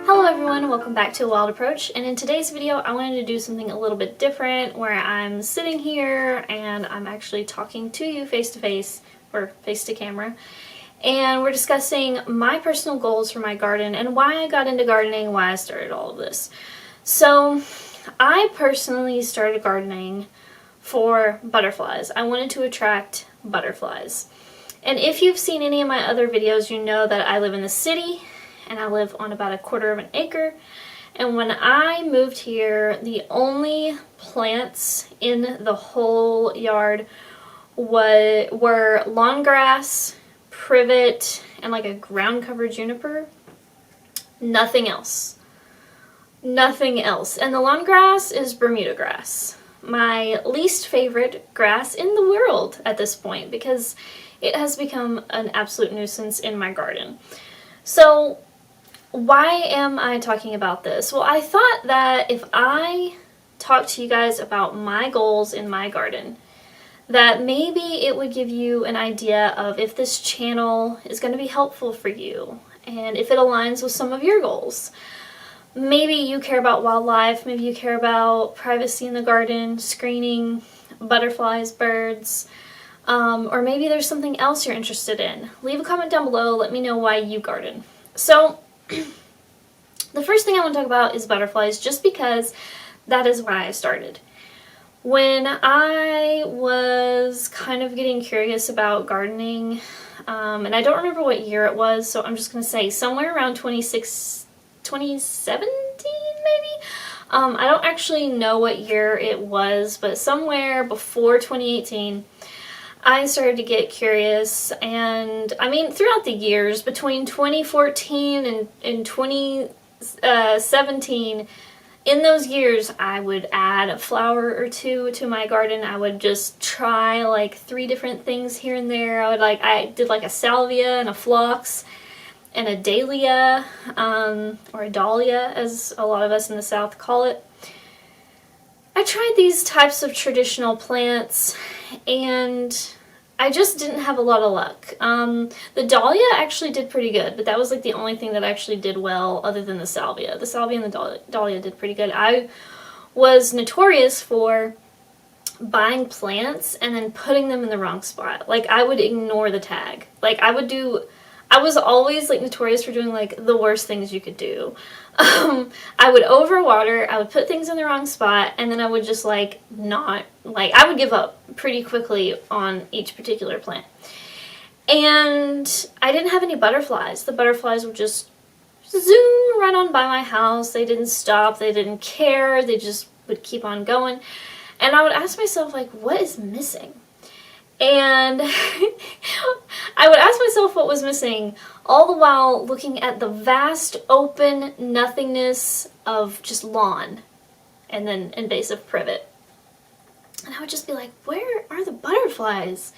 Hello everyone, welcome back to A Wild Approach, and in today's video I wanted to do something a little bit different where I'm sitting here and I'm actually talking to you face to face, or face to camera, and we're discussing my personal goals for my garden and why I got into gardening, why I started all of this. So I personally started gardening for butterflies. I wanted to attract butterflies. And if you've seen any of my other videos, you know that I live in the city and I live on about 1/4 of an acre. And when I moved here, the only plants in the whole yard were lawn grass, privet, and like a ground cover juniper. Nothing else. Nothing else. And the lawn grass is Bermuda grass. My least favorite grass in the world at this point because it has become an absolute nuisance in my garden. So why am I talking about this? Well, I thought that if I talk to you guys about my goals in my garden, that maybe it would give you an idea of if this channel is going to be helpful for you and if it aligns with some of your goals. Maybe you care about wildlife, maybe you care about privacy in the garden, screening, butterflies, birds, or maybe there's something else you're interested in. Leave a comment down below, let me know why you garden. So, the first thing I want to talk about is butterflies, just because that is why I started. When I was kind of getting curious about gardening, and I don't remember what year it was, so I'm just going to say somewhere around 2017 maybe? I don't actually know what year it was, but somewhere before 2018, I started to get curious, and I mean throughout the years between 2014 and 2017, in those years I would add a flower or two to my garden. I would just try like 3 different things here and there. I did like a salvia and a phlox and a dahlia, or a dahlia as a lot of us in the South call it. I tried these types of traditional plants and I just didn't have a lot of luck. The dahlia actually did pretty good, but that was like the only thing that actually did well other than the salvia. The salvia and the dahlia did pretty good. I was notorious for buying plants and then putting them in the wrong spot. Like I would ignore the tag. Like I was always like notorious for doing like the worst things you could do. I would overwater, I would put things in the wrong spot, and then I would just I would give up pretty quickly on each particular plant. And I didn't have any butterflies. The butterflies would just zoom right on by my house. They didn't stop, they didn't care, they just would keep on going. And I would ask myself, like, what is missing? And I would ask myself what was missing, all the while looking at the vast open nothingness of just lawn and then invasive privet. And I would just be like, where are the butterflies?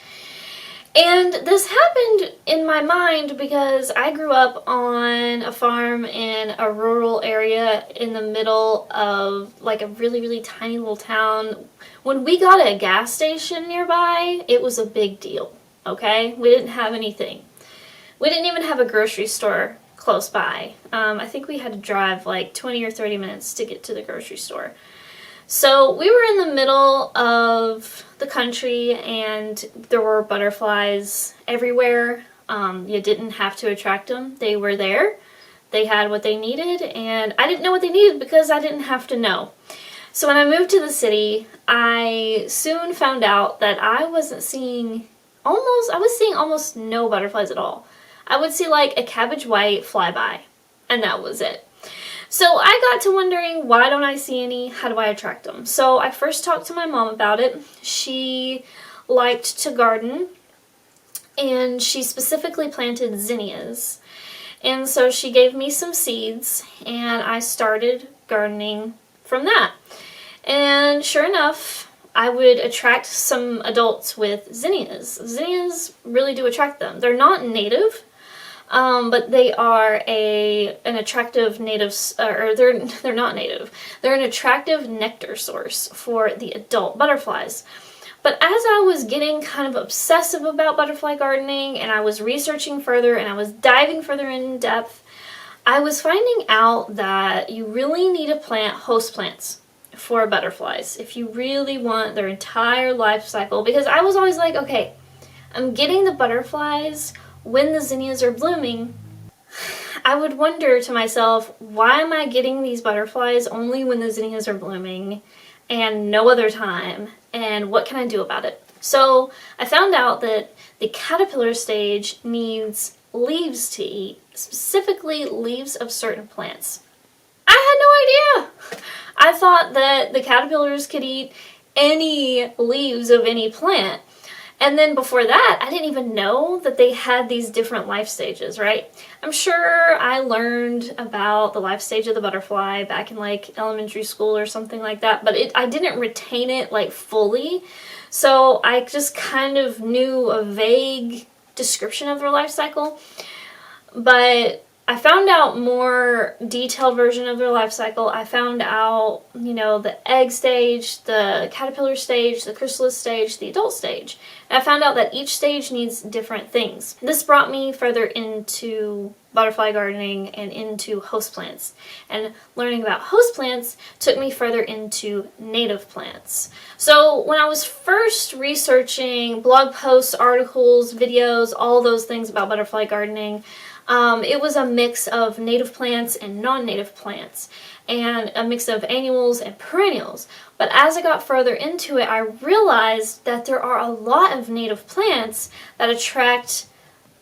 And this happened in my mind because I grew up on a farm in a rural area in the middle of like a really, really tiny little town. When we got a gas station nearby, it was a big deal, okay? We didn't have anything. We didn't even have a grocery store close by. I think we had to drive like 20 or 30 minutes to get to the grocery store. So we were in the middle of the country and there were butterflies everywhere. You didn't have to attract them. They were there. They had what they needed, and I didn't know what they needed because I didn't have to know. So when I moved to the city, I soon found out that I was seeing almost no butterflies at all. I would see like a cabbage white fly by, and that was it. So I got to wondering, why don't I see any? How do I attract them? So I first talked to my mom about it. She liked to garden, and she specifically planted zinnias. And so she gave me some seeds, and I started gardening from that. And sure enough, I would attract some adults with zinnias. Zinnias really do attract them. They're not native. But they are an attractive native, or they're not native. They're an attractive nectar source for the adult butterflies. But as I was getting kind of obsessive about butterfly gardening and I was researching further and I was diving further in depth, I was finding out that you really need to plant host plants for butterflies if you really want their entire life cycle, because I was always like, okay, I'm getting the butterflies when the zinnias are blooming. I would wonder to myself, why am I getting these butterflies only when the zinnias are blooming and no other time, and what can I do about it? So I found out that the caterpillar stage needs leaves to eat, specifically leaves of certain plants. I had no idea. I thought that the caterpillars could eat any leaves of any plant. And then before that, I didn't even know that they had these different life stages, right? I'm sure I learned about the life stage of the butterfly back in like elementary school or something like that, but I didn't retain it like fully. So I just kind of knew a vague description of their life cycle. But I found out more detailed version of their life cycle. I found out, the egg stage, the caterpillar stage, the chrysalis stage, the adult stage. And I found out that each stage needs different things. This brought me further into butterfly gardening and into host plants. And learning about host plants took me further into native plants. So when I was first researching blog posts, articles, videos, all those things about butterfly gardening, it was a mix of native plants and non-native plants, and a mix of annuals and perennials. But as I got further into it, I realized that there are a lot of native plants that attract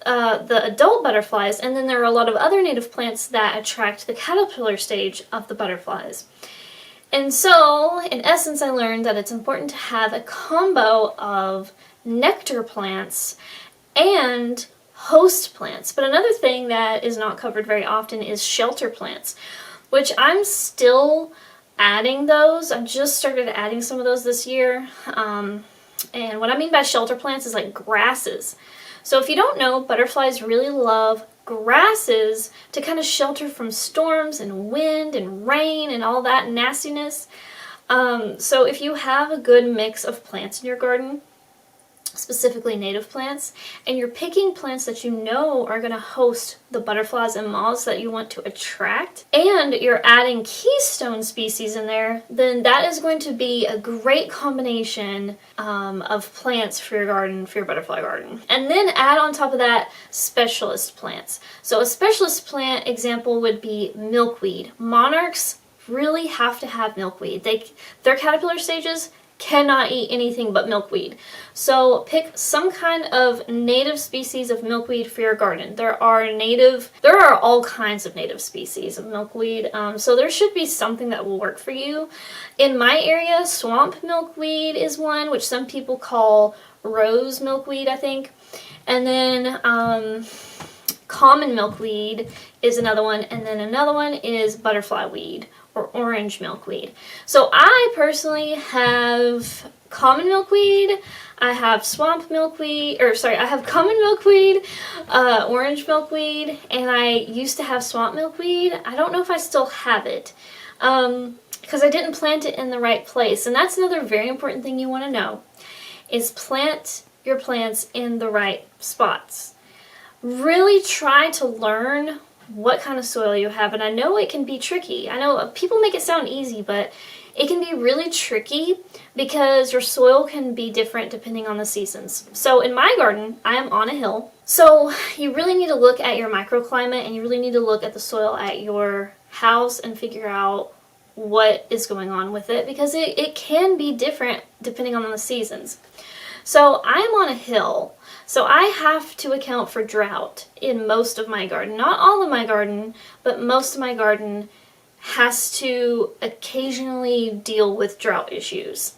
the adult butterflies, and then there are a lot of other native plants that attract the caterpillar stage of the butterflies. And so, in essence, I learned that it's important to have a combo of nectar plants and host plants. But another thing that is not covered very often is shelter plants, which I'm still adding those. I've just started adding some of those this year. And what I mean by shelter plants is like grasses. So if you don't know, butterflies really love grasses to kind of shelter from storms and wind and rain and all that nastiness. So if you have a good mix of plants in your garden, specifically native plants, and you're picking plants that you know are going to host the butterflies and moths that you want to attract, and you're adding keystone species in there, then that is going to be a great combination of plants for your garden, for your butterfly garden. And then add on top of that specialist plants. So a specialist plant example would be milkweed. Monarchs really have to have milkweed. Their caterpillar stages cannot eat anything but milkweed. So pick some kind of native species of milkweed for your garden. There are all kinds of native species of milkweed, so there should be something that will work for you. In my area, swamp milkweed is one, which some people call rose milkweed, I think. And then common milkweed is another one, and then another one is butterfly weed, or orange milkweed. So I personally have common milkweed, I have swamp milkweed, I have common milkweed, orange milkweed, and I used to have swamp milkweed. I don't know if I still have it, because I didn't plant it in the right place. And that's another very important thing you want to know, is plant your plants in the right spots. Really try to learn what kind of soil you have. And I know it can be tricky. I know people make it sound easy, but it can be really tricky because your soil can be different depending on the seasons. So in my garden, I am on a hill. So you really need to look at your microclimate, and you really need to look at the soil at your house and figure out what is going on with it, because it can be different depending on the seasons. So I'm on a hill, so I have to account for drought in most of my garden. Not all of my garden, but most of my garden has to occasionally deal with drought issues.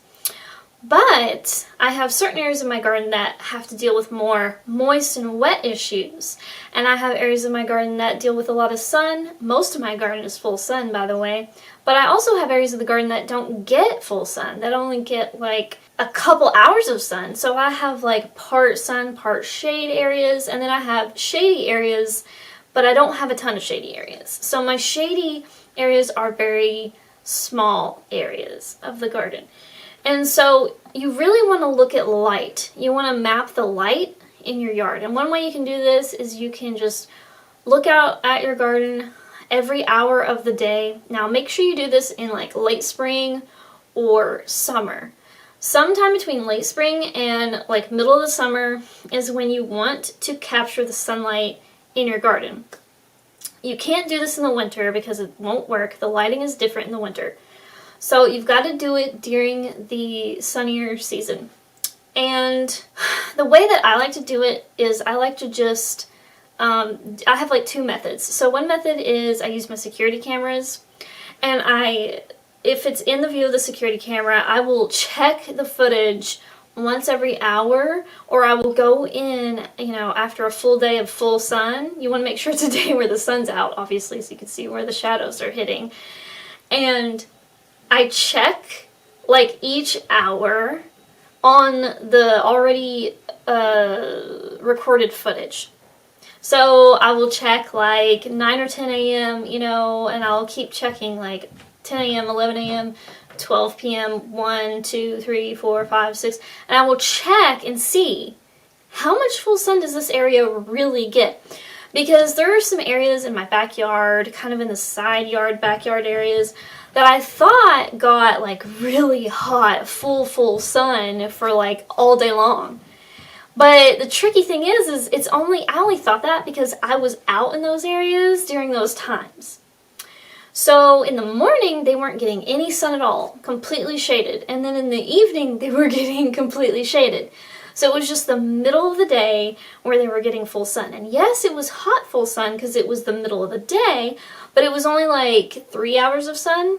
But I have certain areas of my garden that have to deal with more moist and wet issues. And I have areas of my garden that deal with a lot of sun. Most of my garden is full sun, by the way. But I also have areas of the garden that don't get full sun, that only get like a couple hours of sun. So I have like part sun, part shade areas, and then I have shady areas, but I don't have a ton of shady areas. So my shady areas are very small areas of the garden. And so you really want to look at light. You want to map the light in your yard. And one way you can do this is you can just look out at your garden every hour of the day. Now make sure you do this in like late spring or summer. Sometime between late spring and like middle of the summer is when you want to capture the sunlight in your garden. You can't do this in the winter because it won't work. The lighting is different in the winter. So you've got to do it during the sunnier season. And the way that I like to do it is I like to just, I have like two methods. So one method is I use my security cameras, and if it's in the view of the security camera, I will check the footage once every hour, or I will go in, after a full day of full sun. You want to make sure it's a day where the sun's out, obviously, so you can see where the shadows are hitting. And I check like each hour on the already recorded footage. So I will check like 9 or 10 a.m., and I'll keep checking like 10 a.m., 11 a.m., 12 p.m., 1, 2, 3, 4, 5, 6, and I will check and see how much full sun does this area really get. Because there are some areas in my backyard, kind of in the side yard, backyard areas, that I thought got like really hot, full sun for like all day long. But the tricky thing is I only thought that because I was out in those areas during those times. So in the morning, they weren't getting any sun at all, completely shaded. And then in the evening, they were getting completely shaded. So it was just the middle of the day where they were getting full sun. And yes, it was hot full sun because it was the middle of the day, but it was only like 3 hours of sun.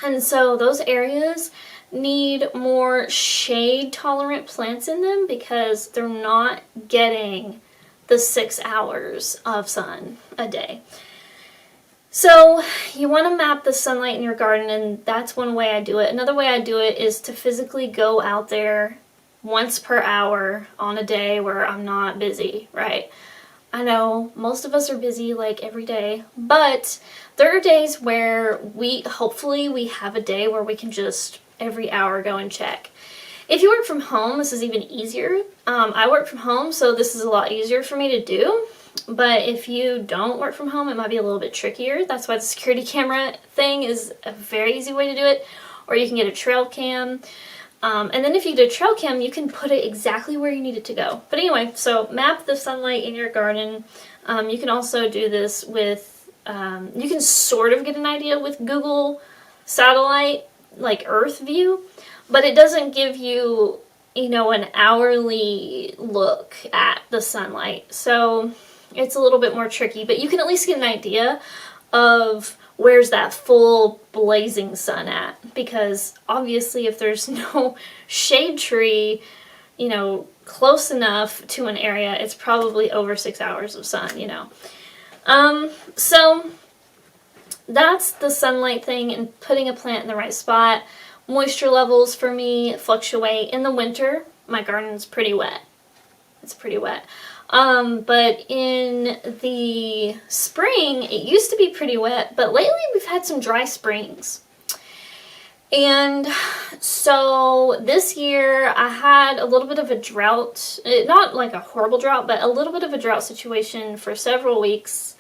And so those areas need more shade-tolerant plants in them because they're not getting the 6 hours of sun a day. So you want to map the sunlight in your garden, and that's one way I do it. Another way I do it is to physically go out there once per hour on a day where I'm not busy, right? I know most of us are busy like every day, but there are days where hopefully we have a day where we can just every hour go and check. If you work from home, this is even easier. I work from home, so this is a lot easier for me to do. But if you don't work from home, it might be a little bit trickier. That's why the security camera thing is a very easy way to do it. Or you can get a trail cam. And then if you get a trail cam, you can put it exactly where you need it to go. But anyway, so map the sunlight in your garden. You can also do this with, you can sort of get an idea with Google satellite, like Earth view. But it doesn't give you, an hourly look at the sunlight. So it's a little bit more tricky, but you can at least get an idea of where's that full blazing sun at, because obviously if there's no shade tree, close enough to an area, it's probably over 6 hours of sun, So that's the sunlight thing and putting a plant in the right spot. Moisture levels for me fluctuate. In the winter, my garden's pretty wet. It's pretty wet. But in the spring, it used to be pretty wet, but lately we've had some dry springs. And so this year I had a little bit of a drought, not like a horrible drought, but a little bit of a drought situation for several weeks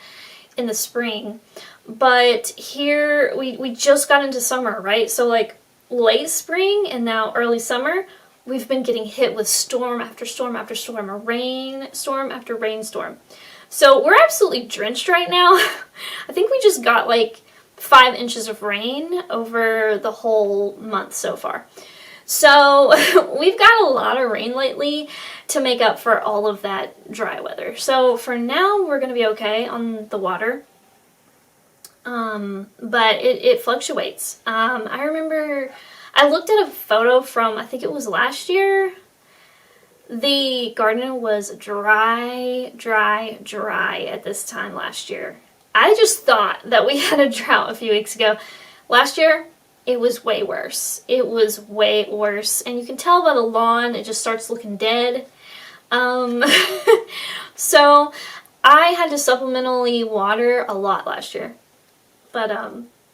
in the spring. But here we just got into summer, right? So like late spring and now early summer, we've been getting hit with storm after storm after storm, a rainstorm after rainstorm. So we're absolutely drenched right now. I think we just got like 5 inches of rain over the whole month so far. So we've got a lot of rain lately to make up for all of that dry weather. So for now, we're going to be okay on the water. But it fluctuates. I remember I looked at a photo from, I think it was last year. The garden was dry at this time last year. I just thought that we had a drought a few weeks ago. Last year, it was way worse. It was way worse. And you can tell by the lawn, it just starts looking dead. So I had to supplementally water a lot last year. But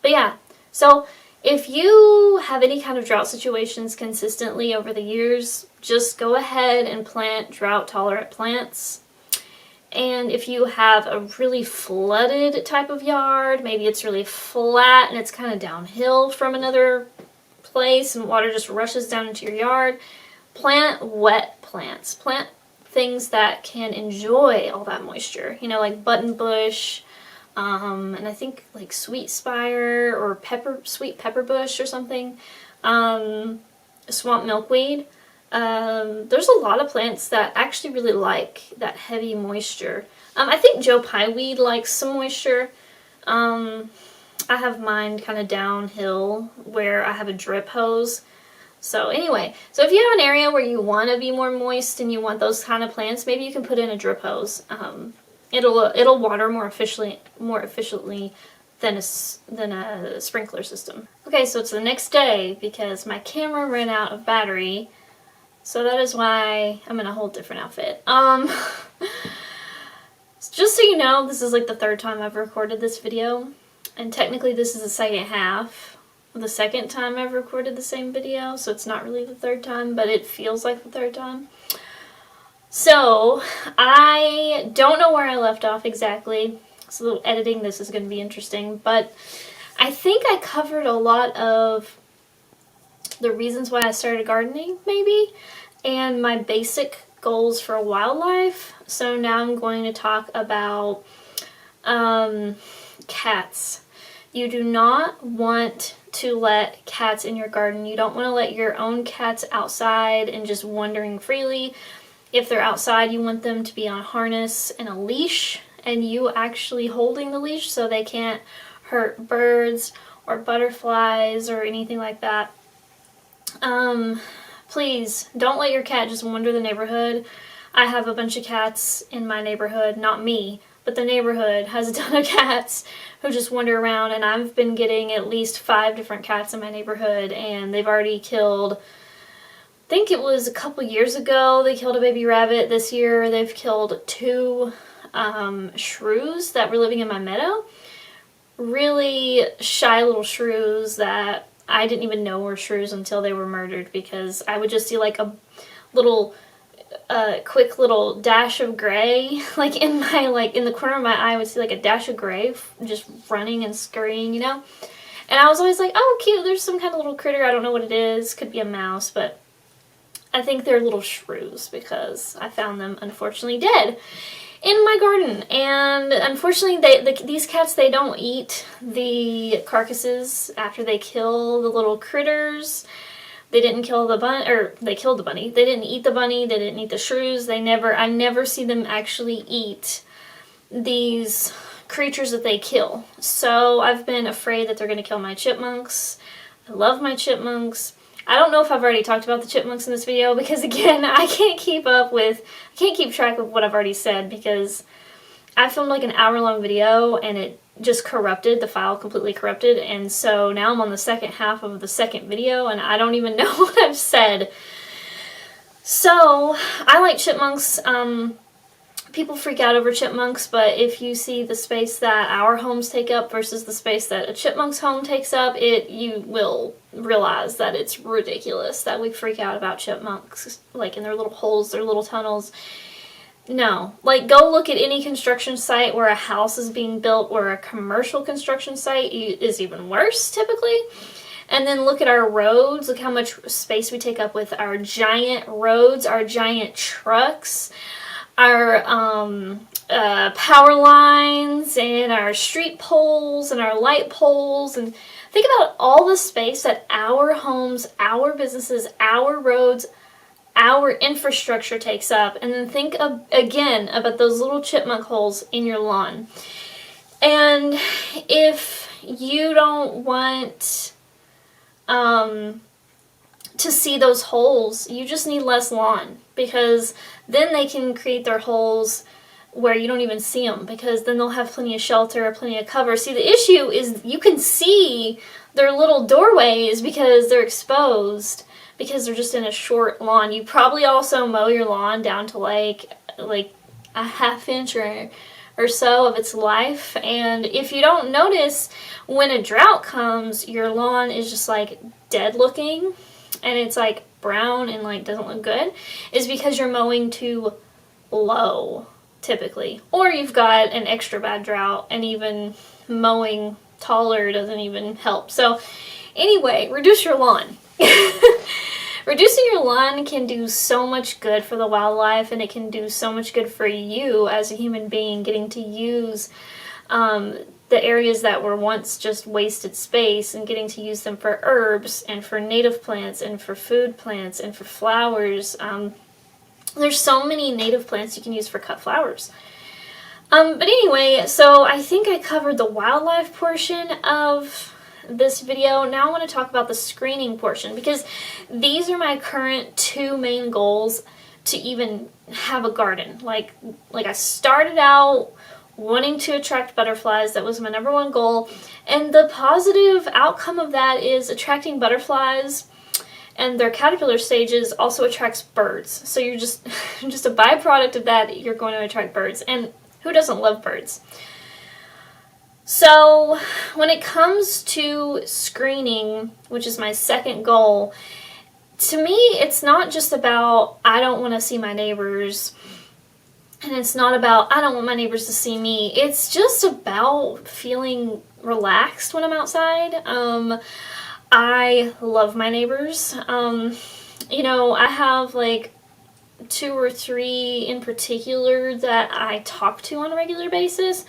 yeah, so if you have any kind of drought situations consistently over the years, just go ahead and plant drought-tolerant plants. And if you have a really flooded type of yard, maybe it's really flat and it's kind of downhill from another place and water just rushes down into your yard, plant wet plants. Plant things that can enjoy all that moisture, you know, like buttonbush, and I think like sweet spire or sweet pepper bush or something, swamp milkweed. There's a lot of plants that actually really like that heavy moisture. I think Joe Pyeweed likes some moisture. I have mine kind of downhill where I have a drip hose. So anyway, so if you have an area where you want to be more moist and you want those kind of plants, maybe you can put in a drip hose. It'll water more efficiently than a sprinkler system. Okay, so it's the next day because my camera ran out of battery. So that is why I'm in a whole different outfit. Just so you know, this is like the third time I've recorded this video. And technically this is the second half of the second time I've recorded the same video. So it's not really the third time, but it feels like the third time. So I don't know where I left off exactly. So editing this is going to be interesting. But I think I covered a lot of the reasons why I started gardening, maybe, and my basic goals for wildlife. So now I'm going to talk about cats. You do not want to let cats in your garden. You don't want to let your own cats outside and just wandering freely. If they're outside, you want them to be on harness and a leash, and you actually holding the leash so they can't hurt birds or butterflies or anything like that. Please don't let your cat just wander the neighborhood. I have a bunch of cats in my neighborhood, not me, but the neighborhood has a ton of cats who just wander around, and I've been getting at least 5 different cats in my neighborhood, and they've already killed, I think it was a couple years ago, they killed a baby rabbit. This year they've killed 2 shrews that were living in my meadow. Really shy little shrews that I didn't even know were shrews until they were murdered, because I would just see like a little quick little dash of gray, like in the corner of my eye I would see like a dash of gray just running and scurrying, you know? And I was always like, oh cute, there's some kind of little critter, I don't know what it is, could be a mouse, but I think they're little shrews because I found them unfortunately dead in my garden. And unfortunately these cats, they don't eat the carcasses after they kill the little critters. They didn't kill the bunny, or they killed the bunny. They didn't eat the bunny, they didn't eat the shrews. I never see them actually eat these creatures that they kill. So I've been afraid that they're going to kill my chipmunks. I love my chipmunks. I don't know if I've already talked about the chipmunks in this video because, again, I can't keep track of what I've already said because I filmed like an hour-long video and it just corrupted, the file completely corrupted, and so now I'm on the second half of the second video and I don't even know what I've said. So, I like chipmunks. People freak out over chipmunks, but if you see the space that our homes take up versus the space that a chipmunk's home takes up, you will realize that it's ridiculous that we freak out about chipmunks, like in their little holes, their little tunnels. No, like go look at any construction site where a house is being built, or a commercial construction site is even worse typically. And then look at our roads, look how much space we take up with our giant roads, our giant trucks, our power lines, and our street poles, and our light poles, and think about all the space that our homes, our businesses, our roads, our infrastructure takes up, and then think again about those little chipmunk holes in your lawn. And if you don't want to see those holes, you just need less lawn, because then they can create their holes where you don't even see them, because then they'll have plenty of shelter, plenty of cover. See, the issue is you can see their little doorways because they're exposed, because they're just in a short lawn. You probably also mow your lawn down to like a half inch or so of its life, and if you don't notice, when a drought comes, your lawn is just like dead looking, and it's like brown and like doesn't look good, is because you're mowing too low. typically. Or you've got an extra bad drought, and even mowing taller doesn't even help. So anyway, reduce your lawn. Reducing your lawn can do so much good for the wildlife, and it can do so much good for you as a human being, getting to use the areas that were once just wasted space and getting to use them for herbs and for native plants and for food plants and for flowers. There's so many native plants you can use for cut flowers. But anyway, so I think I covered the wildlife portion of this video. Now I want to talk about the screening portion, because these are my current 2 main goals to even have a garden. Like I started out wanting to attract butterflies. That was my number 1 goal, and the positive outcome of that is attracting butterflies, and their caterpillar stages also attracts birds. So you're just a byproduct of that, you're going to attract birds, and who doesn't love birds? So when it comes to screening, which is my second goal, to me it's not just about I don't want to see my neighbors, and it's not about I don't want my neighbors to see me. It's just about feeling relaxed when I'm outside. I love my neighbors. I have like 2 or 3 in particular that I talk to on a regular basis.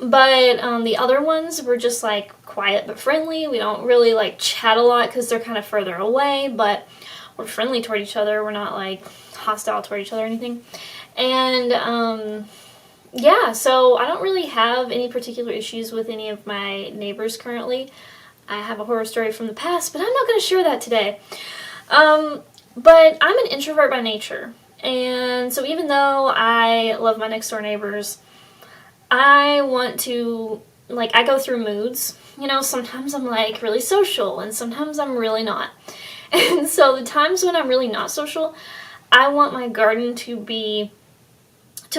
But the other ones were just like quiet but friendly. We don't really like chat a lot because they're kind of further away, but we're friendly toward each other. We're not like hostile toward each other or anything. And yeah, so I don't really have any particular issues with any of my neighbors currently. I have a horror story from the past, but I'm not going to share that today. But I'm an introvert by nature. And so even though I love my next door neighbors, I want to, like, I go through moods. Sometimes I'm like really social and sometimes I'm really not. And so the times when I'm really not social, I want my garden to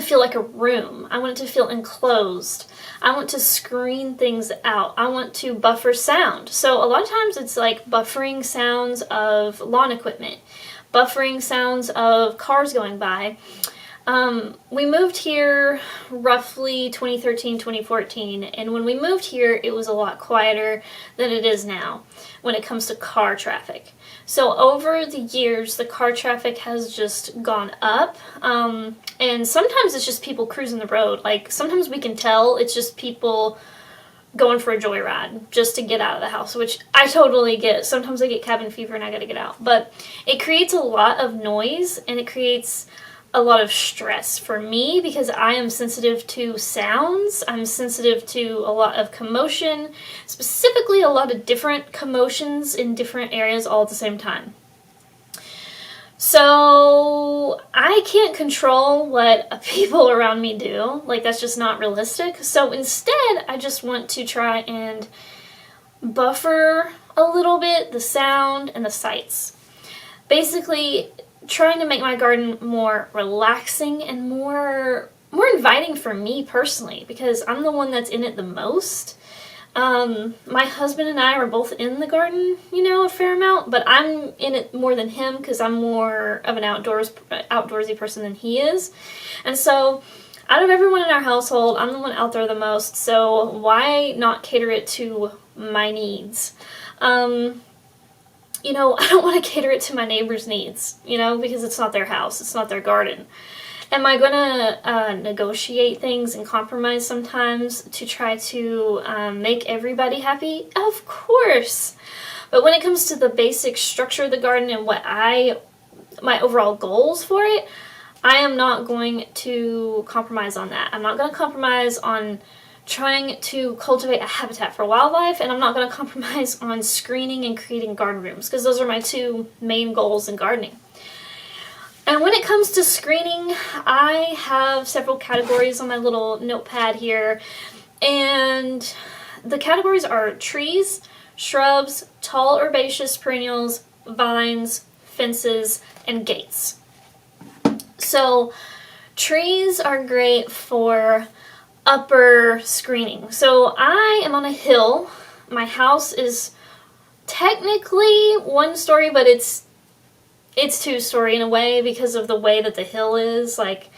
feel like a room. I want it to feel enclosed. I want to screen things out. I want to buffer sound. So a lot of times it's like buffering sounds of lawn equipment, buffering sounds of cars going by. We moved here roughly 2013, 2014, and when we moved here, it was a lot quieter than it is now when it comes to car traffic. So over the years, the car traffic has just gone up, and sometimes it's just people cruising the road. Like, sometimes we can tell it's just people going for a joyride just to get out of the house, which I totally get. Sometimes I get cabin fever and I gotta get out. But it creates a lot of noise, and it creates a lot of stress for me because I am sensitive to sounds. I'm sensitive to a lot of commotion, specifically a lot of different commotions in different areas all at the same time. So I can't control what people around me do. Like, that's just not realistic. So instead, I just want to try and buffer a little bit the sound and the sights. Basically, trying to make my garden more relaxing and more inviting for me personally, because I'm the one that's in it the most. My husband and I are both in the garden, a fair amount, but I'm in it more than him because I'm more of an outdoorsy person than he is. And so out of everyone in our household, I'm the one out there the most, so why not cater it to my needs? I don't want to cater it to my neighbor's needs, because it's not their house, it's not their garden. Am I going to negotiate things and compromise sometimes to try to make everybody happy? Of course. But when it comes to the basic structure of the garden and my overall goals for it, I am not going to compromise on that. I'm not going to compromise on trying to cultivate a habitat for wildlife, and I'm not going to compromise on screening and creating garden rooms, because those are my 2 main goals in gardening. And when it comes to screening, I have several categories on my little notepad here, and the categories are trees, shrubs, tall herbaceous perennials, vines, fences, and gates. So trees are great for upper screening. So I am on a hill. My house is technically 1 story, but it's 2-story in a way because of the way that the hill is. Like,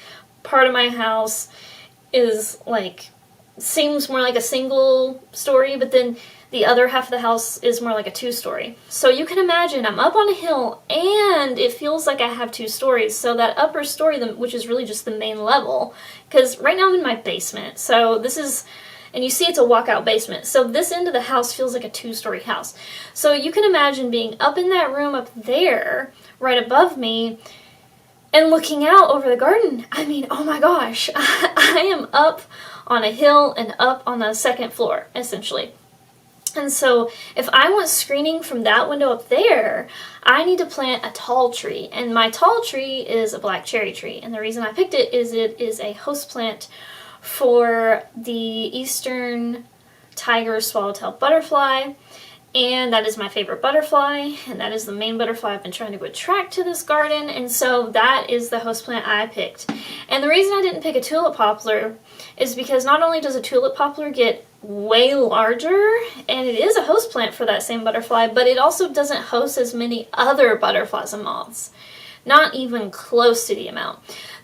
part of my house is like, seems more like a single story, but then the other half of the house is more like a 2-story. So you can imagine I'm up on a hill and it feels like I have 2 stories. So that upper story, which is really just the main level, because right now I'm in my basement. So this is, and you see it's a walkout basement. So this end of the house feels like a 2-story house. So you can imagine being up in that room up there, right above me, and looking out over the garden. I mean, oh my gosh, I am up on a hill and up on the 2nd floor, essentially. And so if I want screening from that window up there, I need to plant a tall tree. And my tall tree is a black cherry tree. And the reason I picked it is a host plant for the eastern tiger swallowtail butterfly. And that is my favorite butterfly, and that is the main butterfly I've been trying to attract to this garden, and so that is the host plant I picked. And the reason I didn't pick a tulip poplar is because not only does a tulip poplar get way larger, and it is a host plant for that same butterfly, but it also doesn't host as many other butterflies and moths. Not even close to the amount.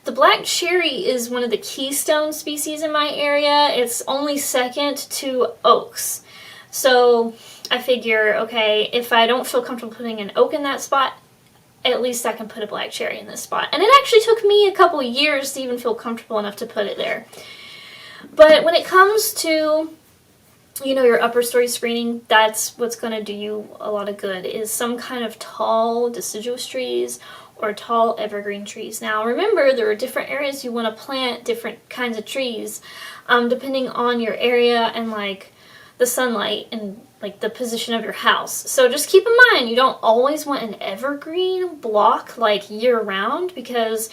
The black cherry is one of the keystone species in my area. It's only second to oaks. So I figure, okay, if I don't feel comfortable putting an oak in that spot, at least I can put a black cherry in this spot. And it actually took me a couple years to even feel comfortable enough to put it there. But when it comes to, you know, your upper story screening, that's what's going to do you a lot of good, is some kind of tall deciduous trees or tall evergreen trees. Now remember, there are different areas you want to plant different kinds of trees, depending on your area and like the sunlight and like the position of your house. So just keep in mind, you don't always want an evergreen block like year round, because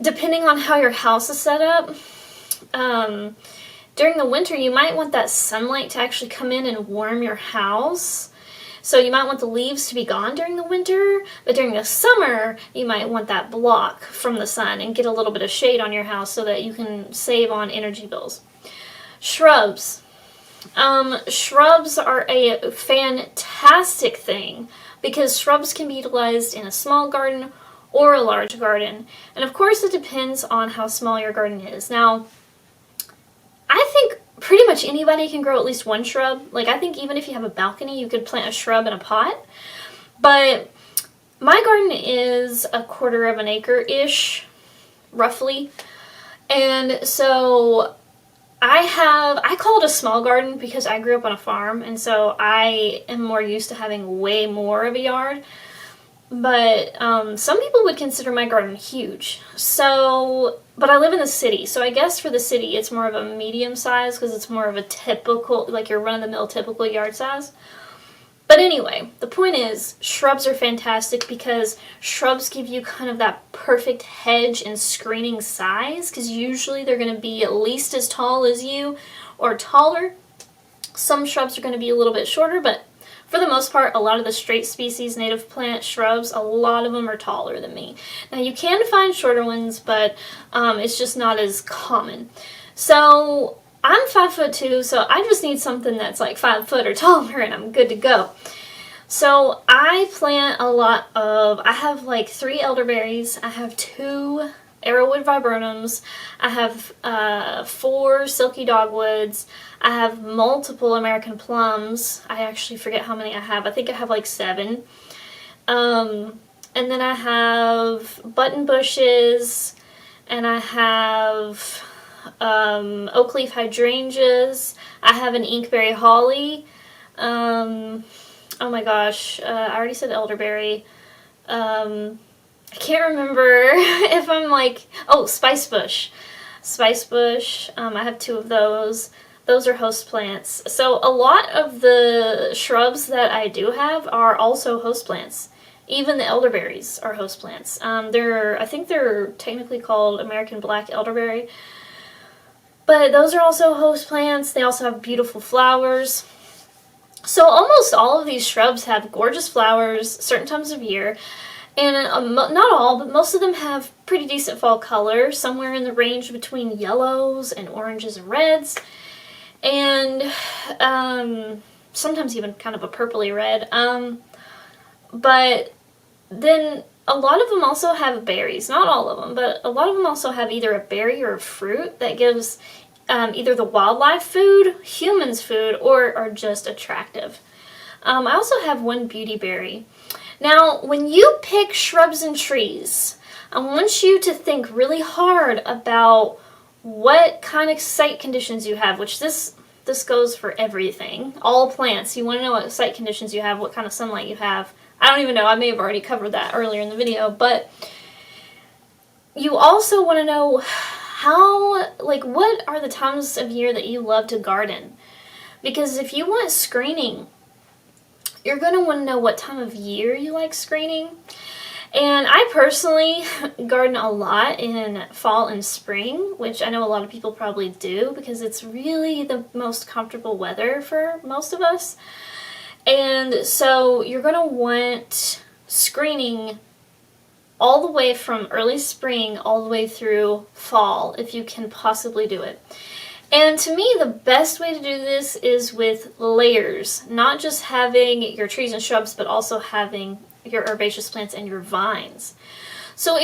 depending on how your house is set up, during the winter you might want that sunlight to actually come in and warm your house. So you might want the leaves to be gone during the winter, but during the summer you might want that block from the sun and get a little bit of shade on your house so that you can save on energy bills. Shrubs. Shrubs are a fantastic thing because shrubs can be utilized in a small garden or a large garden. And of course it depends on how small your garden is. Now, I think pretty much anybody can grow at least one shrub. Like, I think even if you have a balcony, you could plant a shrub in a pot. But my garden is 1/4 of an acre-ish, roughly. And so I call it a small garden because I grew up on a farm, and so I am more used to having way more of a yard. But some people would consider my garden huge. So, but I live in the city, so I guess for the city it's more of a medium size because it's more of a typical, like your run-of-the-mill typical yard size. But anyway, the point is, shrubs are fantastic because shrubs give you kind of that perfect hedge and screening size, because usually they're going to be at least as tall as you or taller. Some shrubs are going to be a little bit shorter, but for the most part, a lot of the straight species native plant shrubs, a lot of them are taller than me. Now you can find shorter ones, but it's just not as common. So I'm 5'2", so I just need something that's like 5 foot or taller and I'm good to go. So I plant a lot of, I have like 3 elderberries, I have 2 arrowwood viburnums, I have 4 silky dogwoods, I have multiple American plums. I actually forget how many I have. I think I have like 7. And then I have button bushes, and I have oak leaf hydrangeas. I have an inkberry holly. Oh my gosh, I already said elderberry. I can't remember if I'm like, oh, spice bush. Spice bush, I have 2 of those. Those are host plants. So a lot of the shrubs that I do have are also host plants. Even the elderberries are host plants. I think they're technically called American black elderberry. But those are also host plants. They also have beautiful flowers. So almost all of these shrubs have gorgeous flowers certain times of year. And not all, but most of them have pretty decent fall color, somewhere in the range between yellows and oranges and reds. And sometimes even kind of a purpley red. But then a lot of them also have berries. Not all of them, but a lot of them also have either a berry or a fruit that gives either the wildlife food, humans food, or are just attractive. I also have one beauty berry. Now, when you pick shrubs and trees, I want you to think really hard about what kind of site conditions you have, which this goes for everything. All plants. You want to know what site conditions you have, what kind of sunlight you have. I don't even know. I may have already covered that earlier in the video, but you also want to know what are the times of year that you love to garden? Because if you want screening, you're going to want to know what time of year you like screening. And I personally garden a lot in fall and spring, which I know a lot of people probably do because it's really the most comfortable weather for most of us. And so you're going to want screening all the way from early spring all the way through fall if you can possibly do it. And to me, the best way to do this is with layers, not just having your trees and shrubs, but also having your herbaceous plants and your vines. So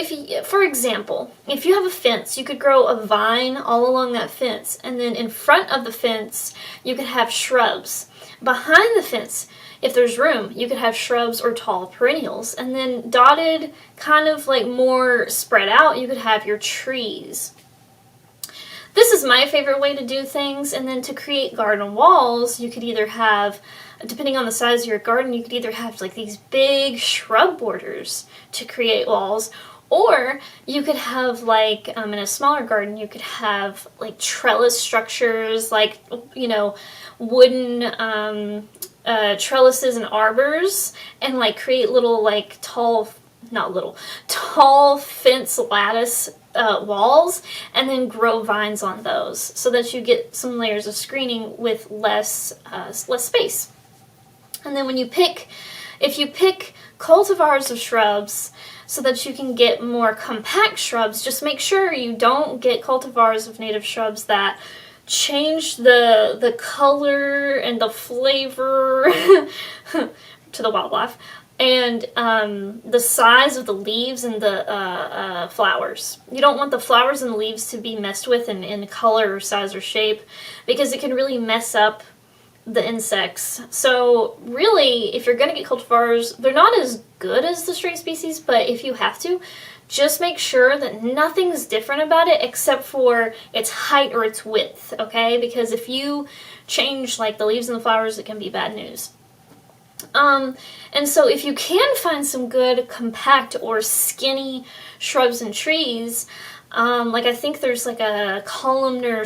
for example, if you have a fence, you could grow a vine all along that fence, and then in front of the fence, you could have shrubs. Behind the fence, if there's room, you could have shrubs or tall perennials, and then dotted, kind of like more spread out, you could have your trees. This is my favorite way to do things, and then to create garden walls, you could either have, depending on the size of your garden, you could either have like these big shrub borders to create walls, or you could have like, in a smaller garden, you could have like trellis structures, like, wooden trellises and arbors, and like create little like tall fence lattice walls, and then grow vines on those so that you get some layers of screening with less space. And then if you pick cultivars of shrubs so that you can get more compact shrubs, just make sure you don't get cultivars of native shrubs that change the color and the flavor to the wildlife, and the size of the leaves and the flowers. You don't want the flowers and the leaves to be messed with in color or size or shape, because it can really mess up the insects. So really, if you're going to get cultivars, they're not as good as the straight species, but if you have to, just make sure that nothing's different about it except for its height or its width, okay? Because if you change like the leaves and the flowers, it can be bad news. And so if you can find some good compact or skinny shrubs and trees, like I think there's like a columnar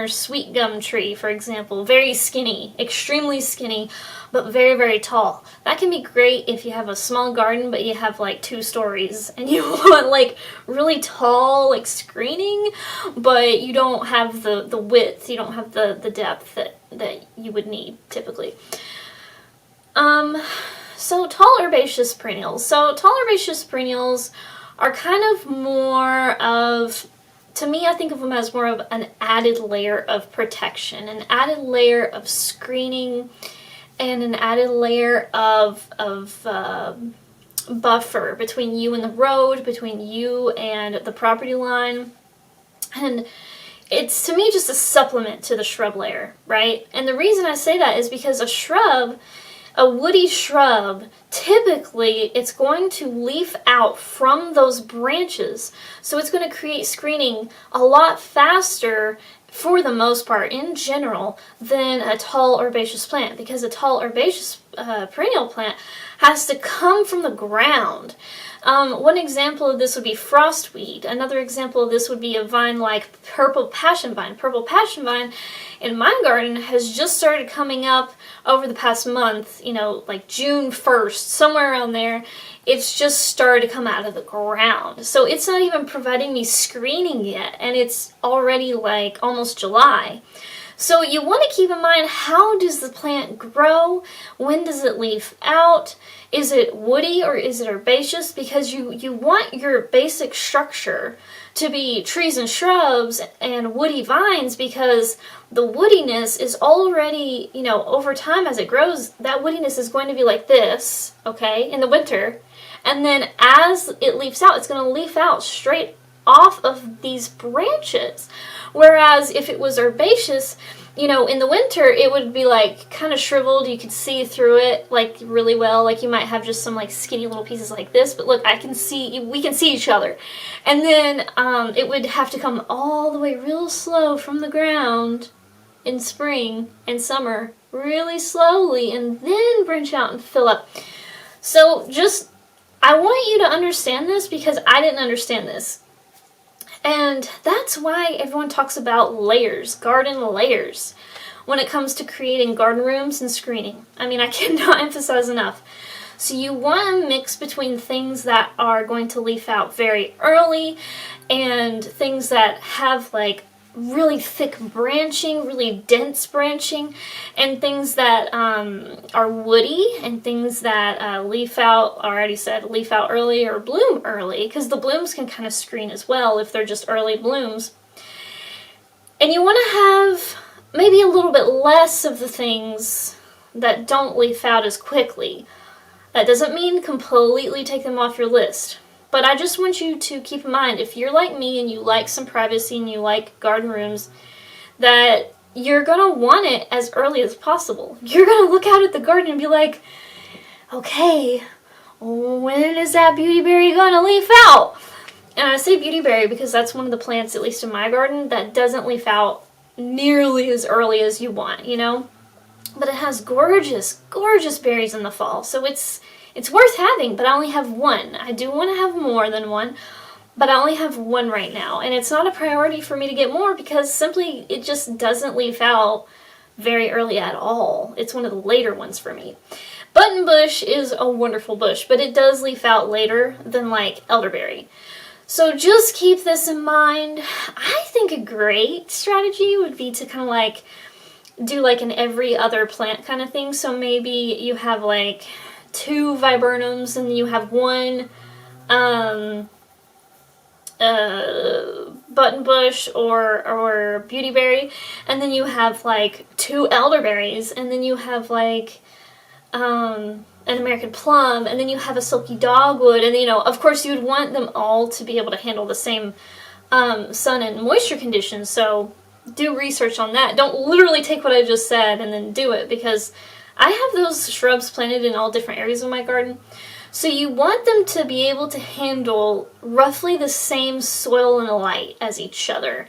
sweet gum tree, for example, very skinny, extremely skinny, but very, very tall. That can be great if you have a small garden, but you have like 2 stories and you want like really tall, like screening, but you don't have the width, you don't have the depth that you would need typically. So tall herbaceous perennials. So tall herbaceous perennials are kind of more of, to me, I think of them as more of an added layer of protection, an added layer of screening, and an added layer of buffer between you and the road, between you and the property line. And it's, to me, just a supplement to the shrub layer, right? And the reason I say that is because a woody shrub, typically it's going to leaf out from those branches, so it's going to create screening a lot faster, for the most part, in general, than a tall herbaceous plant, because a tall herbaceous perennial plant has to come from the ground. One example of this would be frostweed. Another example of this would be a vine like purple passion vine. Purple passion vine in my garden has just started coming up over the past month, like June 1st, somewhere around there. It's just started to come out of the ground. So it's not even providing me screening yet, and it's already like almost July. So you want to keep in mind, how does the plant grow? When does it leaf out? Is it woody or is it herbaceous? Because you want your basic structure to be trees and shrubs and woody vines, because the woodiness is already, over time as it grows, that woodiness is going to be like this, okay, in the winter. And then as it leaves out, it's going to leaf out straight off of these branches. Whereas if it was herbaceous, in the winter it would be like kind of shriveled. You could see through it like really well. Like you might have just some like skinny little pieces like this, but look, we can see each other. And then it would have to come all the way real slow from the ground in spring and summer, really slowly, and then branch out and fill up. So I want you to understand this, because I didn't understand this. And that's why everyone talks about layers, garden layers, when it comes to creating garden rooms and screening. I mean, I cannot emphasize enough. So you want a mix between things that are going to leaf out very early and things that have like really thick branching, really dense branching, and things that are woody, and things that leaf out, I already said, leaf out early or bloom early, because the blooms can kind of screen as well if they're just early blooms. And you want to have maybe a little bit less of the things that don't leaf out as quickly. That doesn't mean completely take them off your list. But I just want you to keep in mind, if you're like me and you like some privacy and you like garden rooms, that you're going to want it as early as possible. You're going to look out at the garden and be like, okay, when is that beautyberry going to leaf out? And I say beautyberry because that's one of the plants, at least in my garden, that doesn't leaf out nearly as early as you want, But it has gorgeous, gorgeous berries in the fall, so it's worth having, but I only have one. I do want to have more than one, but I only have one right now. And it's not a priority for me to get more, because simply it just doesn't leaf out very early at all. It's one of the later ones for me. Buttonbush is a wonderful bush, but it does leaf out later than like elderberry. So just keep this in mind. I think a great strategy would be to kind of like do like an every other plant kind of thing. So maybe you have like 2 viburnums, and you have 1 buttonbush or beautyberry, and then you have like 2 elderberries, and then you have like an American plum, and then you have a silky dogwood, and of course you would want them all to be able to handle the same sun and moisture conditions. So do research on that. Don't literally take what I just said and then do it, because I have those shrubs planted in all different areas of my garden. So you want them to be able to handle roughly the same soil and light as each other,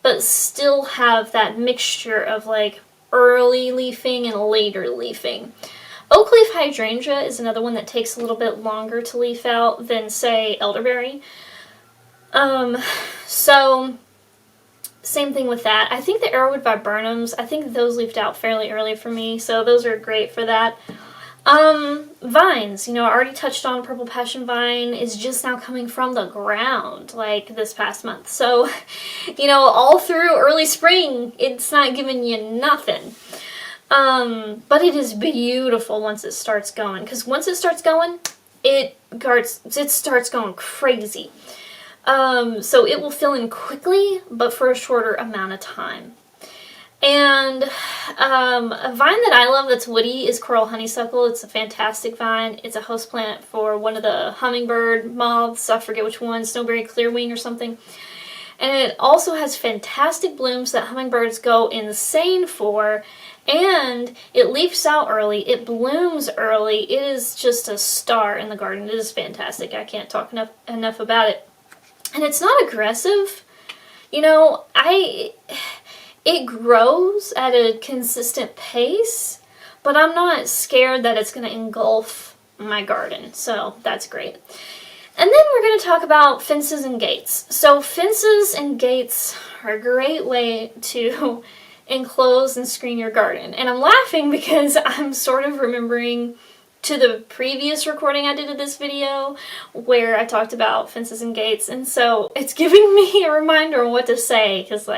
but still have that mixture of like early leafing and later leafing. Oak leaf hydrangea is another one that takes a little bit longer to leaf out than, say, elderberry. So same thing with that. I think the Arrowwood viburnums, I think those leafed out fairly early for me, so those are great for that. Vines, I already touched on purple passion vine is just now coming from the ground, like this past month. So, all through early spring, it's not giving you nothing. But it is beautiful once it starts going, because once it starts going, it starts going crazy. So it will fill in quickly, but for a shorter amount of time. And a vine that I love that's woody is coral honeysuckle. It's a fantastic vine. It's a host plant for one of the hummingbird moths. I forget which one, snowberry clearwing or something. And it also has fantastic blooms that hummingbirds go insane for. And it leaves out early. It blooms early. It is just a star in the garden. It is fantastic. I can't talk enough about it. And it's not aggressive. It grows at a consistent pace, but I'm not scared that it's going to engulf my garden. So that's great. And then we're going to talk about fences and gates. So fences and gates are a great way to enclose and screen your garden. And I'm laughing because I'm sort of remembering to the previous recording I did of this video where I talked about fences and gates, and so it's giving me a reminder on what to say, because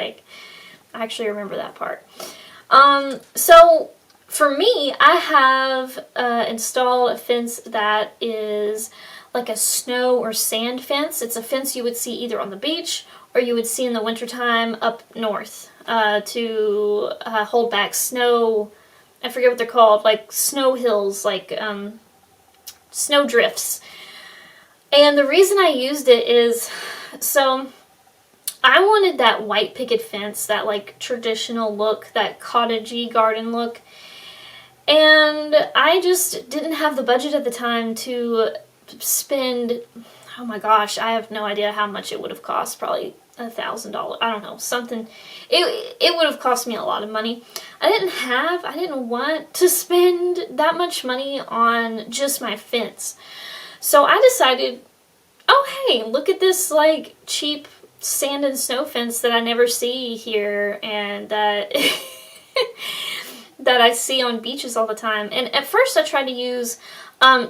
I actually remember that part. So for me, I have installed a fence that is like a snow or sand fence. It's a fence you would see either on the beach or you would see in the wintertime up north to hold back snow. I forget what they're called, like snow hills, like snow drifts. And the reason I used it is, so I wanted that white picket fence, that like traditional look, that cottagey garden look. And I just didn't have the budget at the time to spend, oh my gosh, I have no idea how much it would have cost, probably $1,000. I don't know, something. It would have cost me a lot of money. I didn't want to spend that much money on just my fence. So I decided, oh hey, look at this like cheap sand and snow fence that I never see here and that that I see on beaches all the time. And at first I tried to use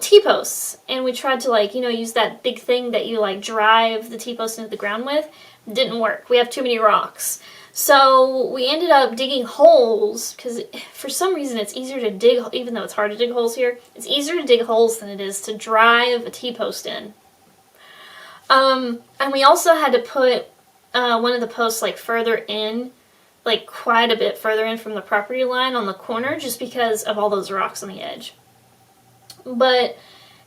T-posts, and we tried to like, use that big thing that you like drive the T-post into the ground with. Didn't work. We have too many rocks. So we ended up digging holes, because for some reason it's easier to dig, even though it's hard to dig holes here, it's easier to dig holes than it is to drive a T-post in. And we also had to put one of the posts like further in, like quite a bit further in from the property line on the corner, just because of all those rocks on the edge. But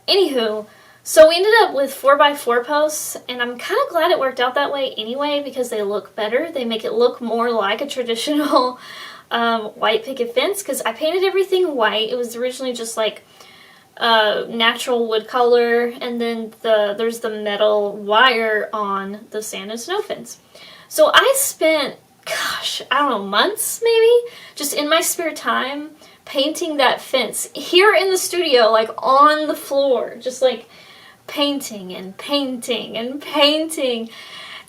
anywho, so we ended up with 4x4 posts, and I'm kind of glad it worked out that way anyway, because they look better. They make it look more like a traditional white picket fence, because I painted everything white. It was originally just like natural wood color, and then there's the metal wire on the sand and snow fence. So I spent, gosh, I don't know, months maybe, just in my spare time painting that fence here in the studio, like on the floor, just like painting and painting and painting.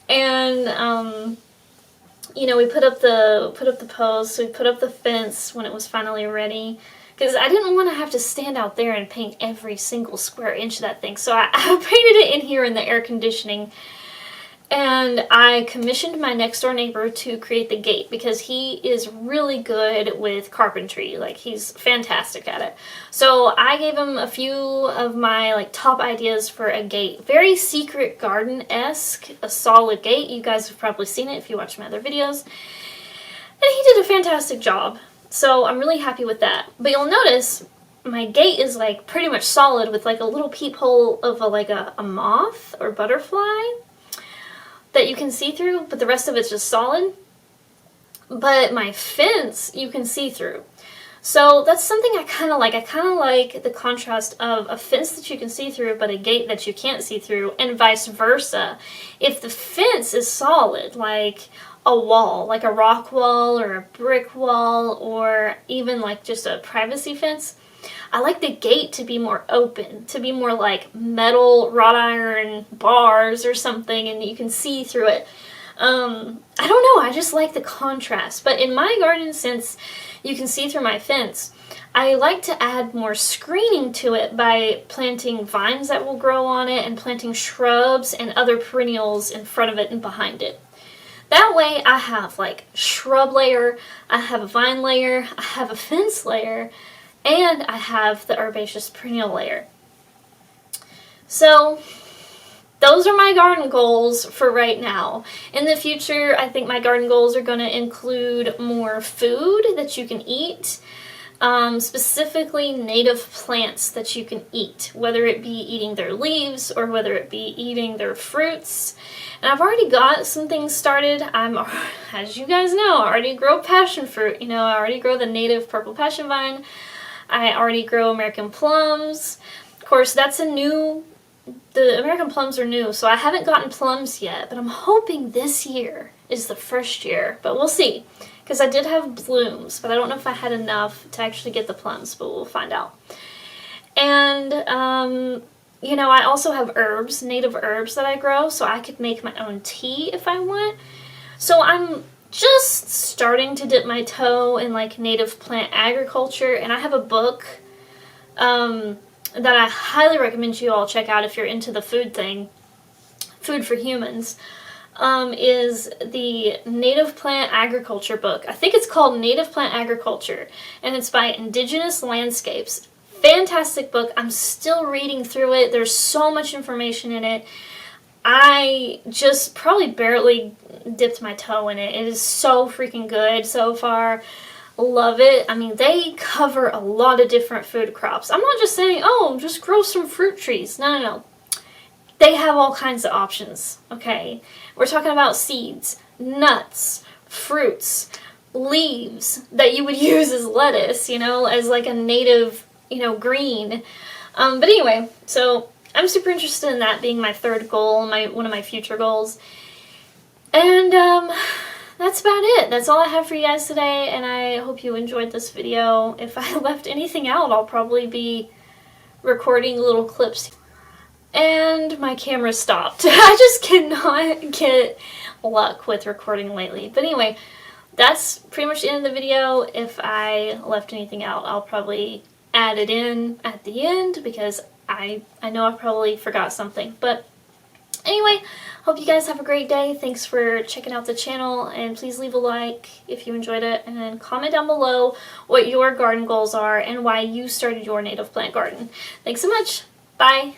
And we put up the posts, we put up the fence when it was finally ready, because I didn't want to have to stand out there and paint every single square inch of that thing. So I painted it in here in the air conditioning. And I commissioned my next door neighbor to create the gate, because he is really good with carpentry. Like, he's fantastic at it. So I gave him a few of my like top ideas for a gate. Very Secret Garden-esque, a solid gate. You guys have probably seen it if you watch my other videos. And he did a fantastic job. So I'm really happy with that. But you'll notice my gate is like pretty much solid with like a little peephole of a moth or butterfly that you can see through, but the rest of it's just solid. But my fence you can see through. So that's something I kind of like. I kind of like the contrast of a fence that you can see through, but a gate that you can't see through, and vice versa. If the fence is solid, like a wall, like a rock wall or a brick wall, or even like just a privacy fence, I like the gate to be more open, to be more like metal wrought iron bars or something, and you can see through it. I don't know, I just like the contrast. But in my garden, since you can see through my fence, I like to add more screening to it by planting vines that will grow on it and planting shrubs and other perennials in front of it and behind it. That way I have like shrub layer, I have a vine layer, I have a fence layer, and I have the herbaceous perennial layer. So those are my garden goals for right now. In the future, I think my garden goals are going to include more food that you can eat, specifically native plants that you can eat, whether it be eating their leaves or whether it be eating their fruits. And I've already got some things started. As you guys know, I already grow passion fruit. I already grow the native purple passion vine. I already grow American plums. Of course, the American plums are new, so I haven't gotten plums yet, but I'm hoping this year is the first year, but we'll see, because I did have blooms, but I don't know if I had enough to actually get the plums, but we'll find out. And, I also have herbs, native herbs that I grow, so I could make my own tea if I want. So I'm just starting to dip my toe in like native plant agriculture, and I have a book that I highly recommend you all check out if you're into the food thing, Food for Humans. is the Native Plant Agriculture book. I think it's called Native Plant Agriculture, and it's by Indigenous Landscapes. Fantastic book. I'm still reading through it. There's so much information in it. I just probably barely dipped my toe in it. It is so freaking good so far. Love it. I mean, they cover a lot of different food crops. I'm not just saying, oh, just grow some fruit trees. No, no, no. They have all kinds of options, okay? We're talking about seeds, nuts, fruits, leaves that you would use as lettuce, you know, as like a native, you know, green. But anyway, so I'm super interested in that being my third goal, one of my future goals. And that's about it. That's all I have for you guys today, and I hope you enjoyed this video. If I left anything out, I'll probably be recording little clips. And my camera stopped. I just cannot get luck with recording lately. But anyway, that's pretty much the end of the video. If I left anything out, I'll probably add it in at the end because I know I probably forgot something. But anyway, hope you guys have a great day. Thanks for checking out the channel, and please leave a like if you enjoyed it, and then comment down below what your garden goals are and why you started your native plant garden. Thanks so much. Bye.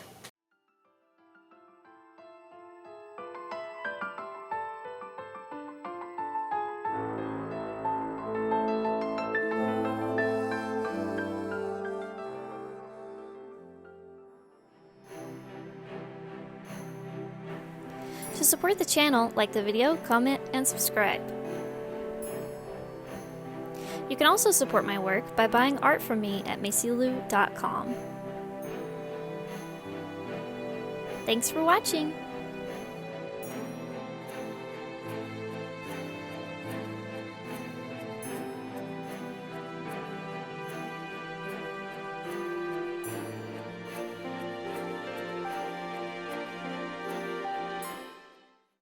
To support the channel, like the video, comment, and subscribe. You can also support my work by buying art from me at macylu.com. Thanks for watching!